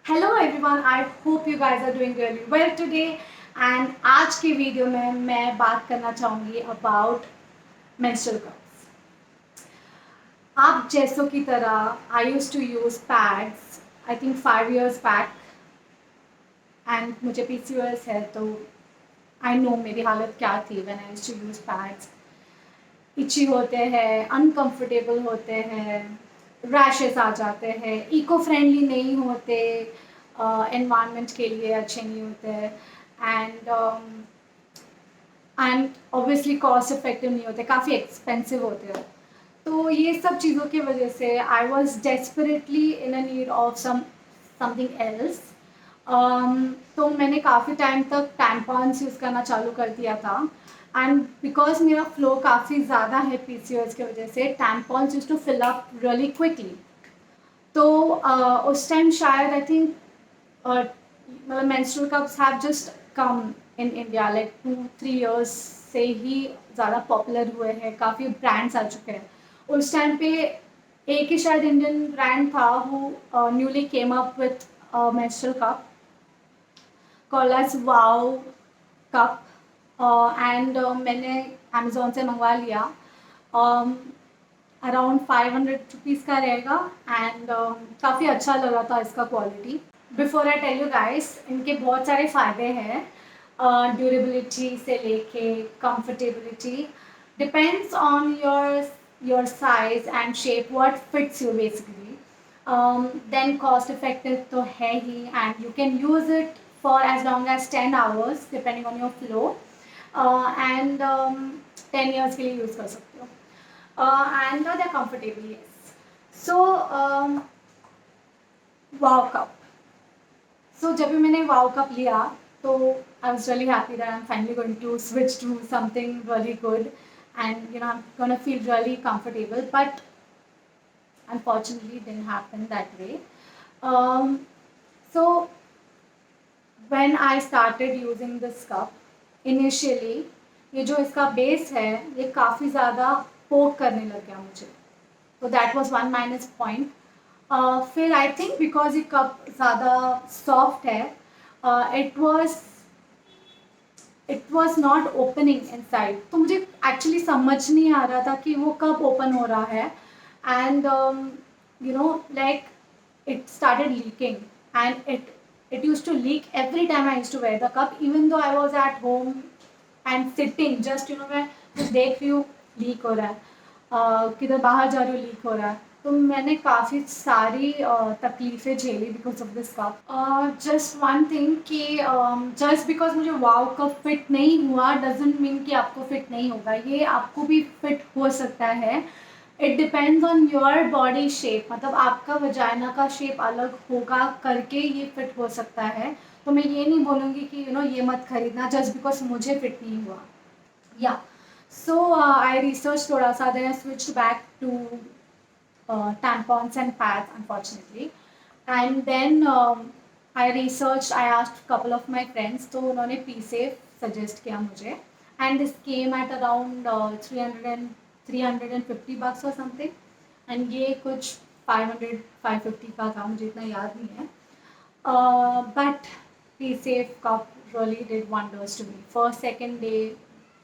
Hello everyone, I hope you guys are doing really well today. And आज की video में मैं बात करना चाहूँगी अबाउट मेंस्ट्रुअल कप्स। आप जैसों की तरह I used to use pads I think 5 years back, and मुझे पीसीओएस है तो आई नो मेरी हालत क्या थी when I used to use pads. Itchy होते हैं, अनकंफर्टेबल होते हैं, रैशेस आ जाते हैं, इको फ्रेंडली नहीं होते, एनवायरनमेंट के लिए अच्छे नहीं होते, and and obviously cost effective नहीं होते, काफ़ी एक्सपेंसिव होते हैं। तो ये सब चीज़ों की वजह से I was desperately in a need of something else. तो मैंने काफ़ी टाइम तक टैम्पॉन्स यूज़ करना चालू कर दिया था, एंड बिकॉज मेरा फ्लो काफ़ी ज़्यादा है पीसीओएस की वजह से tampons used to fill up really quickly. तो उस टाइम शायद आई थिंक मतलब menstrual cups have just come in India like 2-3 years से ही ज़्यादा पॉपुलर हुए हैं, काफ़ी ब्रांड्स आ चुके हैं। उस टाइम पे एक ही शायद इंडियन ब्रांड था who newly came up with menstrual cup called as wow cup, and मैंने अमेज़ोन से मंगवा लिया। अराउंड 500 रुपीज़ का रहेगा, एंड काफ़ी अच्छा लगा था इसका quality. Before I tell you guys, इनके बहुत सारे फ़ायदे हैं, ड्यूरेबिलिटी से लेके comfortability, depends on your size and shape what fits you basically. Then cost effective तो है ही, and you can use it for as long as 10 hours depending on your flow, and 10 years के लिए use कर सकते हो, and they're comfortable, yes. So wow cup. So जब भी मैंने wow cup लिया तो I was really happy that I'm finally going to switch to something really good, and I'm gonna feel really comfortable. But unfortunately, it didn't happen that way. So when I started using this cup, initially ये जो इसका base है ये काफ़ी ज़्यादा पोक करने लग गया मुझे, तो that was one minus point. फिर आई थिंक बिकॉज ये कप ज़्यादा सॉफ्ट है, it was it was not opening inside, तो मुझे एक्चुअली समझ नहीं आ रहा था कि वो कब ओपन हो रहा है, and like it started leaking, and it used to leak every time I used to wear the cup, even though I was at home and sitting just मैं just देख रही हूँ लीक हो रहा है, किधर बाहर जा रही हूँ लीक हो रहा है। तो मैंने काफ़ी सारी तकलीफ़ें झेली because of this cup. Just one thing कि जस्ट बिकॉज मुझे वाओ कप फिट नहीं हुआ डजेंट मीन कि आपको फिट नहीं होगा, ये आपको भी फिट हो सकता है। It depends on your body shape, मतलब आपका वजाइना का शेप अलग होगा करके ये फिट हो सकता है। तो मैं ये नहीं बोलूँगी कि ये मत खरीदना जस्ट बिकॉज मुझे फिट नहीं हुआ। या सो आई रिसर्च थोड़ा सा, then I switched back to tampons and pads unfortunately, and then I researched, I asked couple of my friends, तो उन्होंने P-Safe suggest किया मुझे, and this came at around 350 bucks or something, and ये कुछ 500-550 का था, मुझे इतना याद नहीं है, but P-Safe cup really did wonders to me. First second day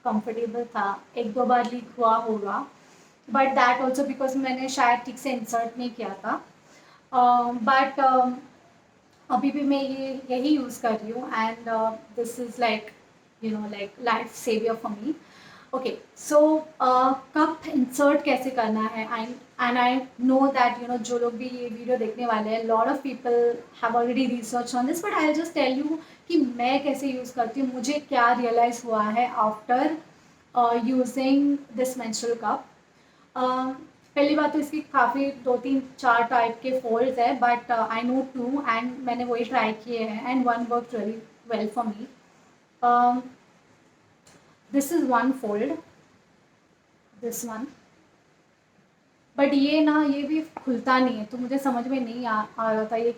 comfortable था, एक दो बार लीक हुआ होगा, बट दैट ऑल्सो बिकॉज मैंने शायद ठीक से इंसर्ट नहीं किया था, बट अभी भी मैं यही यूज़ कर रही हूँ, and this is like like life saver for me. Okay, so cup insert कैसे करना है, एंड आई नो दैट जो लोग भी ये वीडियो देखने वाले हैं, lot of people have already research on this, but I just tell you कि मैं कैसे यूज़ करती हूँ, मुझे क्या रियलाइज़ हुआ है after using this menstrual cup. पहली बात तो इसकी काफ़ी 2-3-4 टाइप के फोल्ड्स है, बट आई नो 2, एंड मैंने वही ट्राई किए हैं, and one work really well for me. This is one fold, this one, but ये भी खुलता नहीं है, तो मुझे समझ में नहीं आ रहा था ये,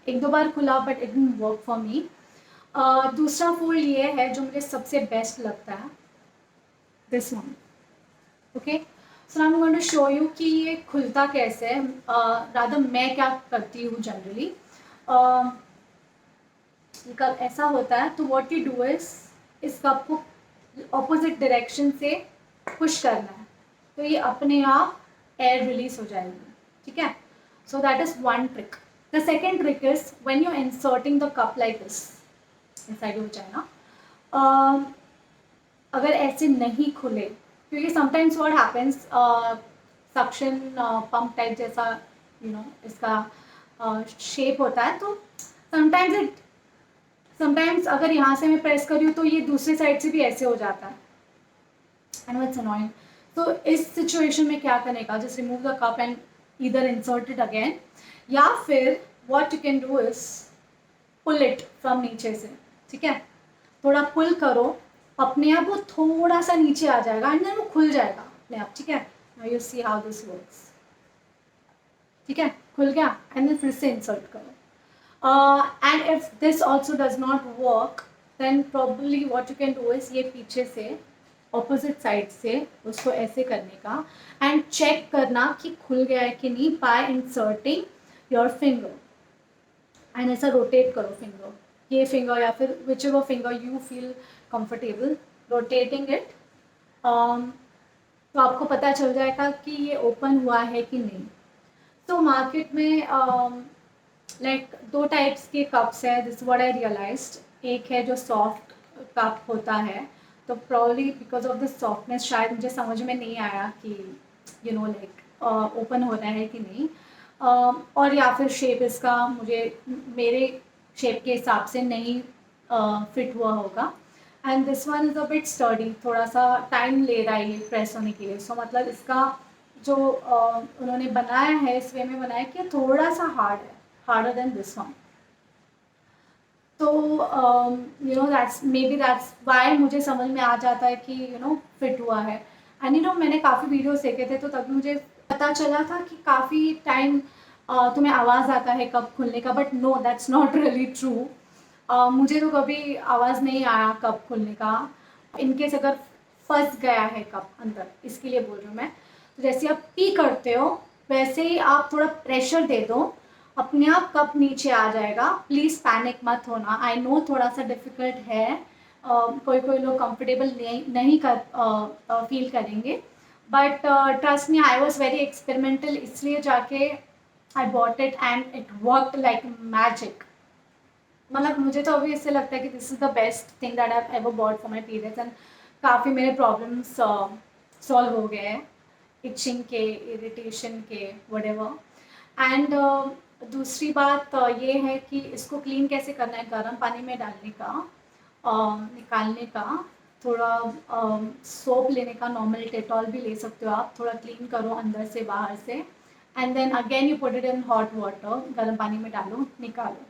एक दो बार खुला but it didn't work for me. दूसरा फोल्ड ये है जो मुझे सबसे बेस्ट लगता है, this one. Okay, so I am going to show you कि ये खुलता कैसे है, रादर मैं क्या करती हूँ जनरली। ये कप ऐसा होता है, तो व्हाट यू डू इस कप को ऑपोजिट डायरेक्शन से पुश करना है, तो ये अपने आप एयर रिलीज हो जाएगी, ठीक है। So that is one trick. The second trick is when you inserting the cup like this inside your vagina, अगर ऐसे नहीं खुले, क्योंकि sometimes what happens, suction pump type जैसा इसका शेप होता है, तो समटाइम्स अगर यहाँ से मैं प्रेस करी हूँ तो ये दूसरे साइड से भी ऐसे हो जाता है, एंड इट्स अनोइंग। तो इस सिचुएशन में क्या करने का, just remove the cup and either insert it again, या फिर what you can do is pull it from नीचे से, ठीक है। थोड़ा पुल करो, अपने आप वो थोड़ा सा नीचे आ जाएगा एंड देन वो खुल जाएगा अपने आप, ठीक है। Now you see how this works, ठीक है, खुल गया, एंड देन फिर से इंसर्ट करो। And if this also does not work, then probably what you can do is ये पीछे से ऑपोजिट साइड से उसको ऐसे करने का एंड चेक करना कि खुल गया है कि नहीं bye inserting your finger, and ऐसा रोटेट करो फिंगर, ये फिंगर या फिर which ever finger you feel comfortable rotating it, तो आपको पता चल जाएगा कि ये ओपन हुआ है कि नहीं। तो मार्केट में लाइक दो टाइप्स के कप्स है, दिस व्हाट आई रियलाइज्ड। एक है जो सॉफ्ट कप होता है, तो probably because of the softness शायद मुझे समझ में नहीं आया कि यू नो लाइक ओपन हो रहा है कि नहीं, और या फिर शेप इसका मुझे मेरे शेप के हिसाब से नहीं फिट हुआ होगा। And this one is a bit sturdy, थोड़ा सा टाइम ले रहा है ये प्रेस होने के लिए। सो मतलब इसका जो उन्होंने बनाया है, इस वे में बनाया कि थोड़ा सा हार्ड है, हार्डर देन दिस वन। तो you know that's may be that's why मुझे समझ में आ जाता है कि यू नो फिट हुआ है। एंड यू नो मैंने काफ़ी वीडियोस देखे थे, तो तभी मुझे पता चला था कि काफ़ी टाइम तुम्हें आवाज़ आता है कप खुलने का, but no that's not really true. मुझे तो कभी आवाज़ नहीं आया कप खुलने का। इनकेस अगर फंस गया है कप अंदर, इसके लिए बोल रही हूँ मैं। तो जैसे आप पी करते हो वैसे ही आप थोड़ा प्रेशर दे दो, अपने आप कप नीचे आ जाएगा। प्लीज़ पैनिक मत होना। आई नो थोड़ा सा डिफ़िकल्ट है, कोई कोई लोग कंफर्टेबल नहीं कर फील करेंगे, but trust me I was very experimental, इसलिए जाके I bought it and it worked like magic. मतलब मुझे तो अभी इससे लगता है कि this is the best thing that I ever bot for my periods, and काफ़ी मेरे प्रॉब्लम्स सॉल्व हो गए हैं, इचिंग के, इरिटेशन के, व्हाटएवर। एंड दूसरी बात ये है कि इसको क्लीन कैसे करना है, गर्म पानी में डालने का, निकालने का, थोड़ा सोप लेने का, नॉर्मल डेटॉल भी ले सकते हो आप, थोड़ा क्लीन करो अंदर से बाहर से, and then again you put it in hot water, गर्म पानी में डालो, निकालो।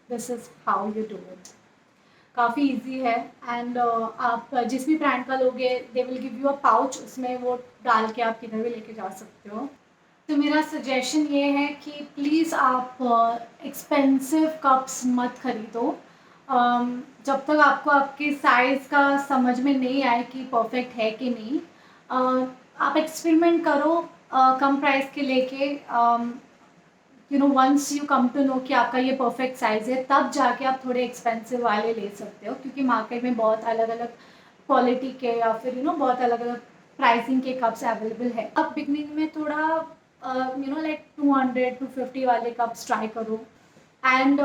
This is how you do it. काफ़ी इजी है। एंड आप जिस भी ब्रांड का लोगे they will give you a pouch, उसमें वो डाल के आप किधर भी लेके जा सकते हो। तो मेरा सजेशन ये है कि प्लीज़ आप एक्सपेंसिव कप्स मत खरीदो जब तक आपको आपके साइज़ का समझ में नहीं आए कि परफेक्ट है कि नहीं। आप एक्सपेरिमेंट करो कम प्राइस के लेके, you know once you come to know कि आपका ये परफेक्ट साइज़ है, तब जाके आप थोड़े एक्सपेंसिव वाले ले सकते हो, क्योंकि मार्केट में बहुत अलग अलग क्वालिटी के या फिर यू नो बहुत अलग अलग प्राइसिंग के कप्स अवेलेबल है। अब बिगनिंग में थोड़ा यू नो लाइक 200-250 वाले कप्स ट्राई करो। And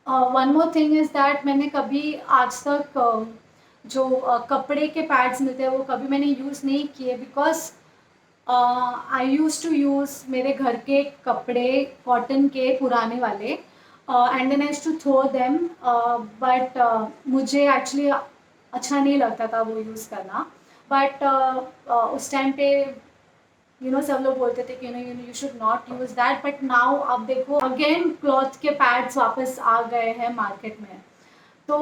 one more thing is that मैंने कभी आज तक जो कपड़े के पैड्स मिलते हैं वो कभी मैंने यूज़ नहीं किए, because I used to use मेरे घर के कपड़े कॉटन के पुराने वाले, and then I used to throw them, but मुझे एक्चुअली अच्छा नहीं लगता था वो यूज़ करना। बट उस टाइम पे यू नो सब लोग बोलते थे कि you should not use that, but now अब देखो अगेन क्लॉथ के पैड्स वापस आ गए हैं मार्केट में। तो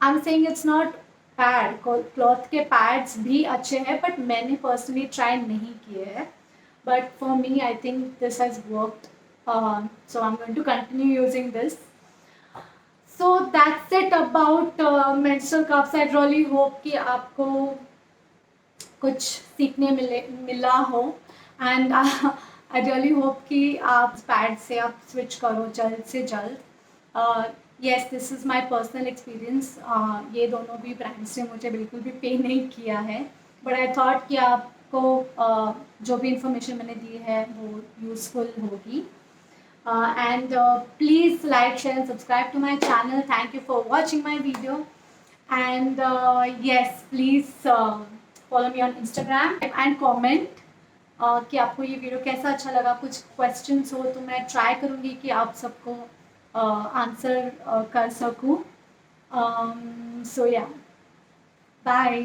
I am saying it's not pad, cloth के पैड्स भी अच्छे हैं, बट मैंने पर्सनली ट्राई नहीं किए हैं। But for me I think this has worked, so I am going to continue using this. So that's it about menstrual cups. I really hope कि आपको कुछ सीखने मिला हो। एंड आई रियली होप कि आप पैड से आप स्विच करो जल्द से जल्द। Yes, this is my personal experience. ये दोनों भी ब्रांड्स ने मुझे बिल्कुल भी पे नहीं किया है, बट आई थॉट कि आपको जो भी इंफॉर्मेशन मैंने दी है वो यूज़फुल होगी। And please like, share and subscribe to my channel. Thank you for watching my video. And yes, please follow me on Instagram and comment कि आपको ये वीडियो कैसा अच्छा लगा। कुछ क्वेश्चंस हो तो मैं ट्राई करूँगी कि आप सबको आंसर कर सकूँ। सो या, बाय।